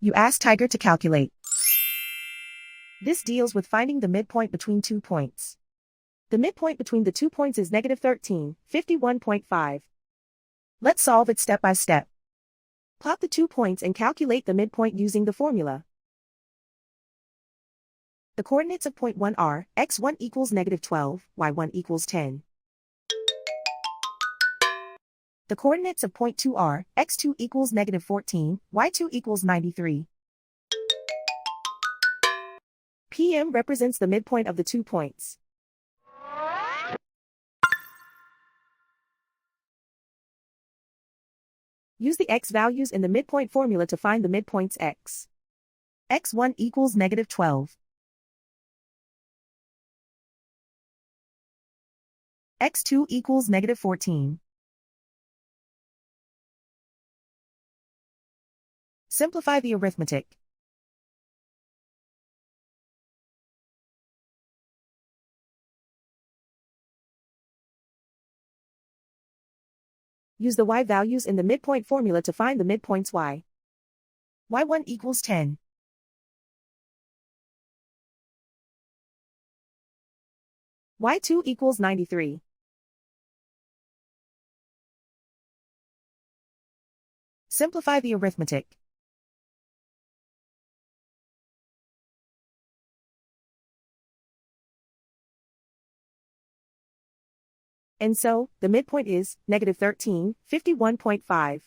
You ask Tiger to calculate. This deals with finding the midpoint between 2 points. The midpoint between the 2 points is negative 13, 51.5. Let's solve it step by step. Plot the 2 points and calculate the midpoint using the formula. The coordinates of point 1 are, x1 equals negative 12, y1 equals 10. The coordinates of point 2 are, x2 equals negative 14, y2 equals 93. PM represents the midpoint of the 2 points. Use the x values in the midpoint formula to find the midpoints x. x1 equals negative 12. x2 equals negative 14. Simplify the arithmetic. Use the y values in the midpoint formula to find the midpoints y. y1 equals 10. y2 equals 93. Simplify the arithmetic. And so, the midpoint is negative 13, 51.5.